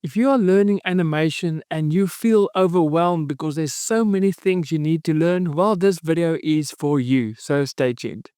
If you are learning animation and you feel overwhelmed because there's so many things you need to learn, well, this video is for you. So stay tuned.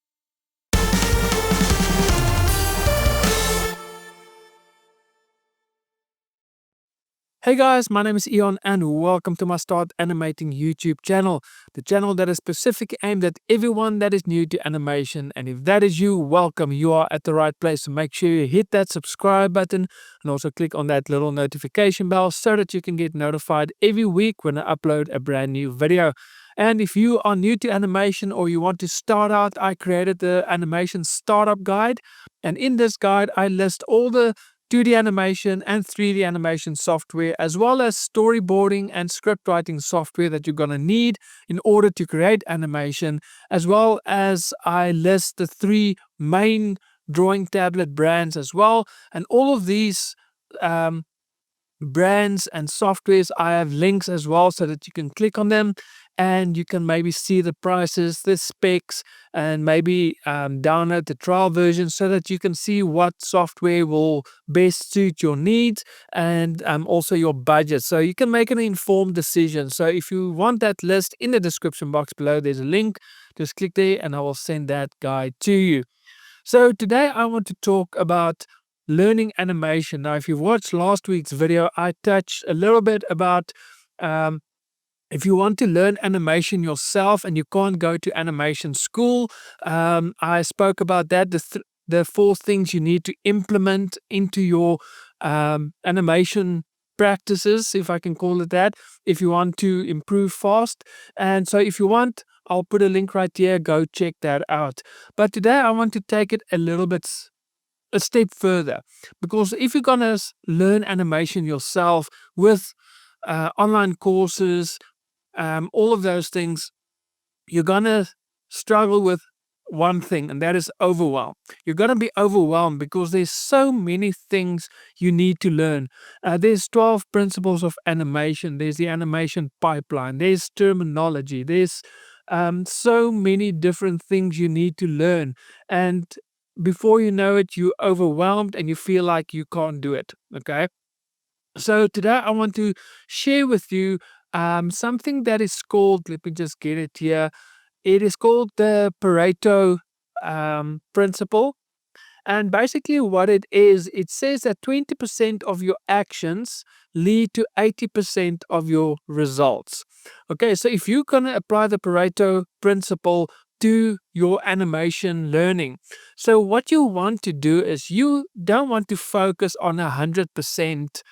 Hey guys, my name is Eon and welcome to my Start Animating YouTube channel, the channel that is specifically aimed at everyone that is new to animation. And if that is you, welcome, you are at the right place. So make sure you hit that subscribe button and also click on that little notification bell so that you can get notified every week when I upload a brand new video. And if you are new to animation or you want to start out, I created the animation startup guide. And in this guide, I list all the 2D animation and 3D animation software, as well as storyboarding and script writing software that you're going to need in order to create animation, as well as I list the 3 main drawing tablet brands as well. And all of these brands and softwares, I have links as well so that you can click on them and you can maybe see the prices, the specs, and maybe download the trial version so that you can see what software will best suit your needs and also your budget, so you can make an informed decision. So if you want that list, in the description box below there's a link. Just click there and I will send that guide to you. So today I want to talk about learning animation. Now, if you watched last week's video, I touched a little bit about um, if you want to learn animation yourself and you can't go to animation school. I spoke about that, the 4 things you need to implement into your animation practices, if I can call it that, if you want to improve fast. And so if you want, I'll put a link right here, go check that out. But today I want to take it a step further, because if you're gonna learn animation yourself with online courses, all of those things, you're gonna struggle with one thing, and that is overwhelm. You're gonna be overwhelmed because there's so many things you need to learn. There's 12 principles of animation. There's the animation pipeline. There's terminology. There's so many different things you need to learn, and before you know it, you're overwhelmed and you feel like you can't do it. Okay. So today I want to share with you something that is called, let me just get it here. It is called the Pareto Principle. And basically, what it is, it says that 20% of your actions lead to 80% of your results. Okay, so if you're going to apply the Pareto Principle to your animation learning, so what you want to do is you don't want to focus on 100%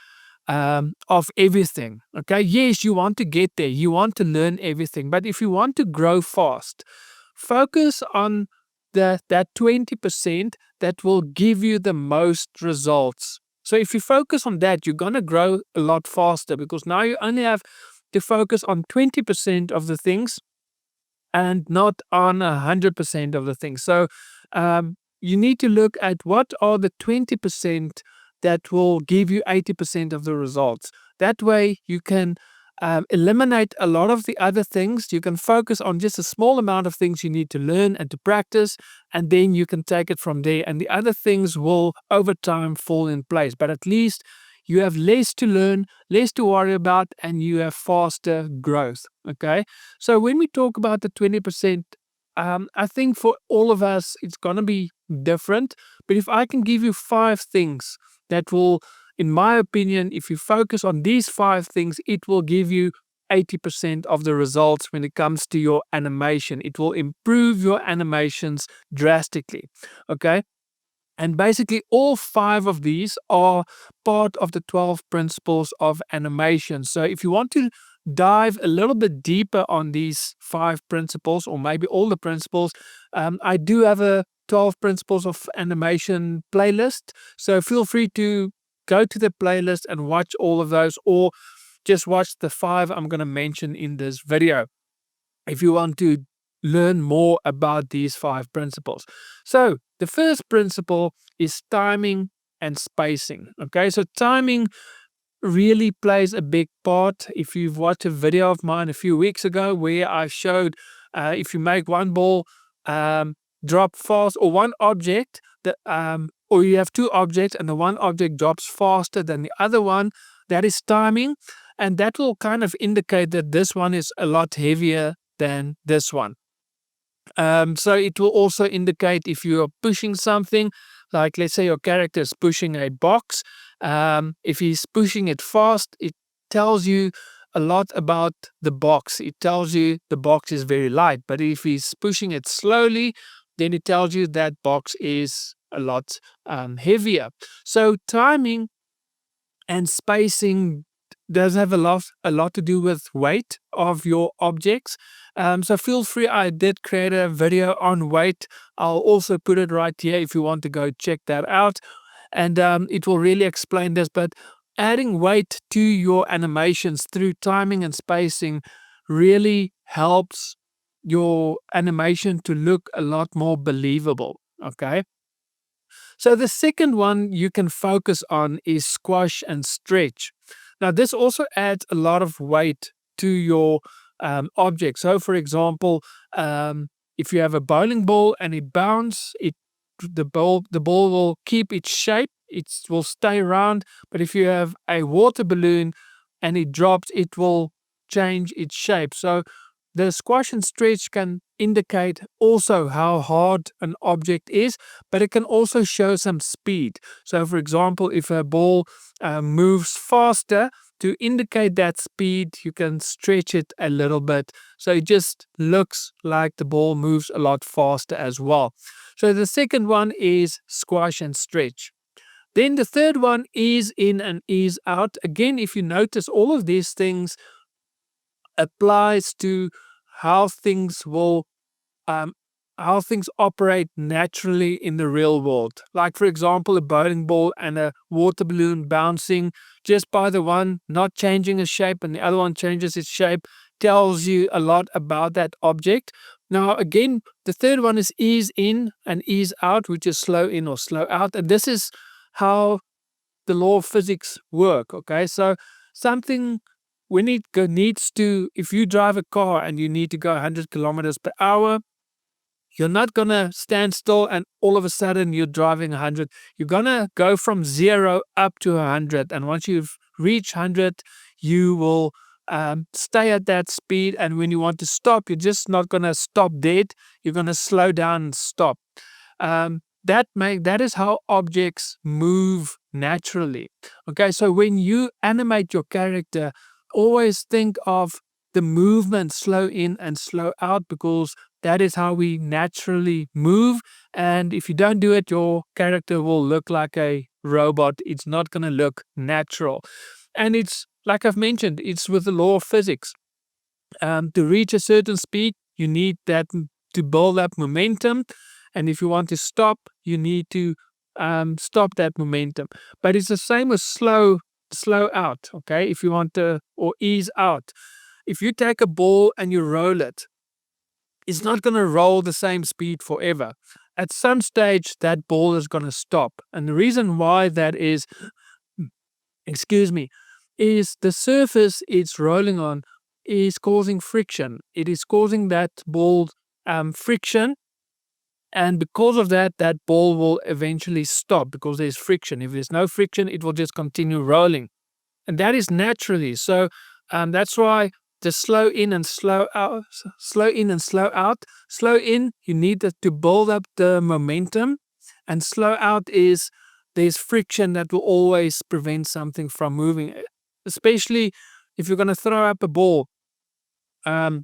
of everything. Okay, yes, you want to get there, you want to learn everything, but if you want to grow fast, focus on that 20% that will give you the most results. So if you focus on that, you're going to grow a lot faster, because now you only have to focus on 20% of the things and not on 100% of the things. So you need to look at what are the 20% that will give you 80% of the results. That way you can eliminate a lot of the other things. You can focus on just a small amount of things you need to learn and to practice, and then you can take it from there. And the other things will over time fall in place. But at least you have less to learn, less to worry about, and you have faster growth. Okay. So when we talk about the 20%, I think for all of us, it's going to be different. But if I can give you 5 things that will, in my opinion, if you focus on these 5 things, it will give you 80% of the results when it comes to your animation. It will improve your animations drastically. Okay. And basically, all 5 of these are part of the 12 principles of animation. So if you want to dive a little bit deeper on these 5 principles, or maybe all the principles, I do have a 12 principles of animation playlist. So feel free to go to the playlist and watch all of those, or just watch the 5 I'm going to mention in this video if you want to learn more about these 5 principles. So the first principle is timing and spacing. Okay, so timing really plays a big part. If you've watched a video of mine a few weeks ago where I showed if you make one ball drop fast, or one object that or you have 2 objects and the one object drops faster than the other one, that is timing, and that will kind of indicate that this one is a lot heavier than this one. So it will also indicate if you are pushing something, like let's say your character is pushing a box. If he's pushing it fast, it tells you a lot about the box. It tells you the box is very light. But if he's pushing it slowly, then it tells you that box is a lot heavier. So timing and spacing does have a lot to do with weight of your objects. So feel free. I did create a video on weight. I'll also put it right here if you want to go check that out, and it will really explain this. But adding weight to your animations through timing and spacing really helps your animation to look a lot more believable. Okay. So the second one you can focus on is squash and stretch. Now, this also adds a lot of weight to your object. So, for example, if you have a bowling ball and it bounces, the ball will keep its shape. It will stay round. But if you have a water balloon and it drops, it will change its shape. So the squash and stretch can indicate also how hard an object is, but it can also show some speed. So, for example, if a ball moves faster, to indicate that speed, you can stretch it a little bit. So it just looks like the ball moves a lot faster as well. So the second one is squash and stretch. Then the third one is in and ease out. Again, if you notice, all of these things applies to how things will um, how things operate naturally in the real world. Like, for example, a bowling ball and a water balloon bouncing, just by the one not changing its shape and the other one changes its shape, tells you a lot about that object. Now, again, the third one is ease in and ease out, which is slow in or slow out. And this is how the law of physics work. Okay, so something when it needs to, if you drive a car and you need to go 100 kilometers per hour, you're not going to stand still and all of a sudden you're driving 100. You're going to go from 0 up to 100. And once you've reached 100, you will stay at that speed. And when you want to stop, you're just not going to stop dead. You're going to slow down and stop. That is how objects move naturally. Okay, so when you animate your character, always think of the movement slow in and slow out, because that is how we naturally move. And if you don't do it, your character will look like a robot. It's not going to look natural. And it's like I've mentioned, it's with the law of physics. To reach a certain speed, you need that to build up momentum. And if you want to stop, you need to stop that momentum. But it's the same with slow out. Okay, if you want to, or ease out. If you take a ball and you roll it, it's not going to roll the same speed forever. At some stage, that ball is going to stop. And the reason why that is, excuse me, is the surface it's rolling on is causing friction. It is causing that ball friction. And because of that, that ball will eventually stop because there's friction. If there's no friction, it will just continue rolling. And that is naturally. So that's why the slow in and slow out, slow in and slow out. Slow in, you need to build up the momentum, and slow out is there's friction that will always prevent something from moving. Especially if you're going to throw up a ball,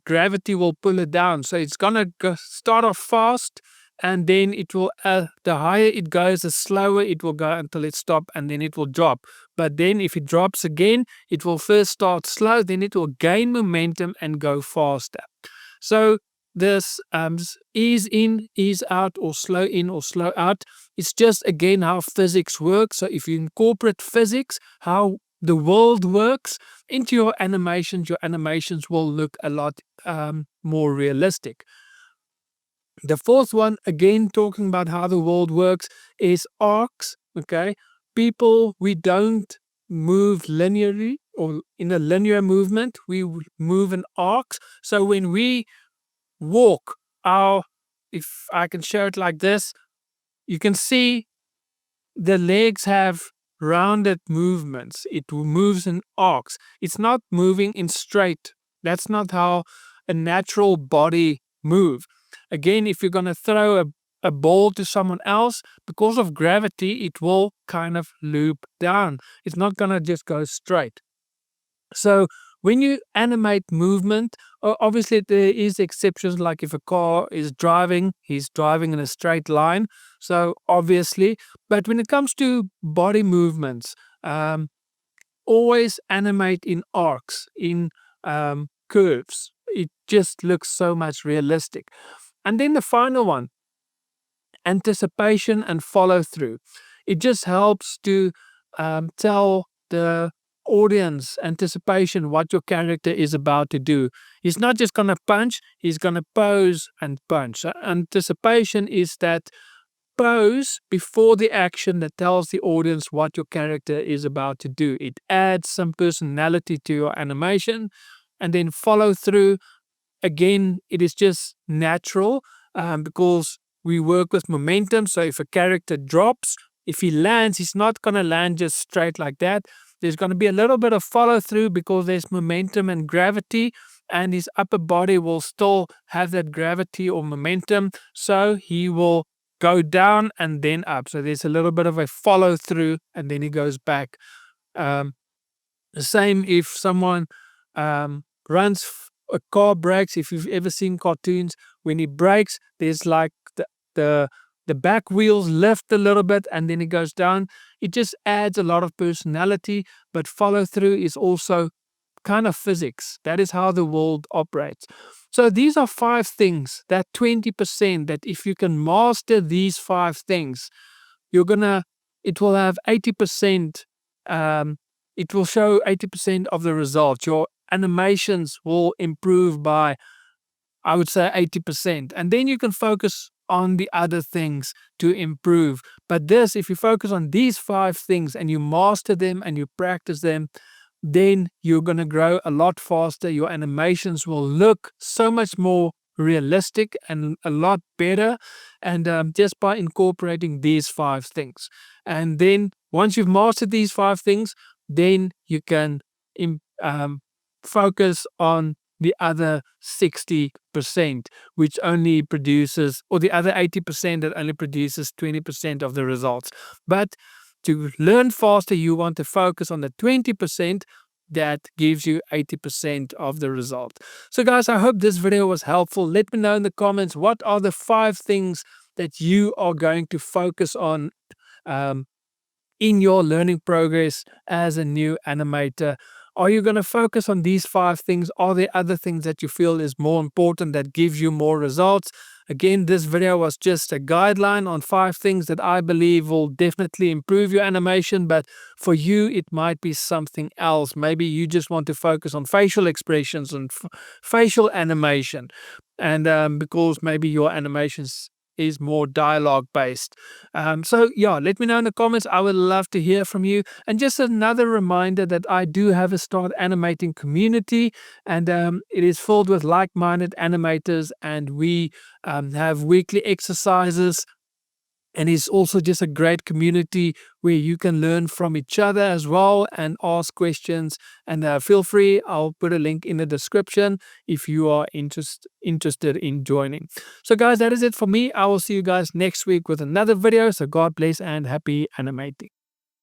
gravity will pull it down. So it's going to start off fast, and then it will, the higher it goes, the slower it will go until it stops, and then it will drop. But then if it drops again, it will first start slow, then it will gain momentum and go faster. So this ease in, ease out, or slow in or slow out, it's just again how physics works. So if you incorporate physics, how the world works, into your animations will look a lot more realistic. The fourth one, again talking about how the world works, is arcs. Okay, people, we don't move linearly or in a linear movement. We move in arcs. So when we walk, if I can show it like this, you can see the legs have rounded movements. It moves in arcs. It's not moving in straight. That's not how a natural body move. Again, if you're going to throw a ball to someone else, because of gravity, it will kind of loop down. It's not going to just go straight. So when you animate movement, obviously there is exceptions, like if a car is driving, he's driving in a straight line. So obviously, but when it comes to body movements, always animate in arcs, in curves. It just looks so much realistic. And then the final one, anticipation and follow through. It just helps to tell the audience anticipation what your character is about to do. He's not just going to punch, he's going to pose and punch. So anticipation is that pose before the action that tells the audience what your character is about to do. It adds some personality to your animation. And then follow through, again, it is just natural, because we work with momentum. So if a character drops, if he lands, he's not going to land just straight like that. There's going to be a little bit of follow through because there's momentum and gravity, and his upper body will still have that gravity or momentum. So he will go down and then up. So there's a little bit of a follow through, and then he goes back. Um, the same if someone runs, a car brakes. If you've ever seen cartoons, when he brakes, there's like the the back wheels lift a little bit and then it goes down. It just adds a lot of personality, but follow through is also kind of physics. That is how the world operates. So these are 5 things, that 20%, that if you can master these 5 things, you're gonna it will have 80%, it will show 80% of the results. Your animations will improve by, I would say, 80%. And then you can focus on the other things to improve. But this, if you focus on these 5 things and you master them and you practice them, then you're going to grow a lot faster. Your animations will look so much more realistic and a lot better. And just by incorporating these 5 things. And then once you've mastered these 5 things, then you can focus on the other 60%, which only produces, or the other 80% that only produces 20% of the results. But to learn faster, you want to focus on the 20% that gives you 80% of the result. So guys, I hope this video was helpful. Let me know in the comments, what are the 5 things that you are going to focus on in your learning progress as a new animator? Are you going to focus on these 5 things? Are there other things that you feel is more important that gives you more results? Again, this video was just a guideline on 5 things that I believe will definitely improve your animation, but for you, it might be something else. Maybe you just want to focus on facial expressions and facial animation, and because maybe your animations is more dialogue based. So yeah, let me know in the comments. I would love to hear from you. And just another reminder that I do have a Start Animating community, and it is filled with like-minded animators, and we have weekly exercises. And it's also just a great community where you can learn from each other as well and ask questions. And feel free, I'll put a link in the description if you are interested in joining. So guys, that is it for me. I will see you guys next week with another video. So God bless and happy animating.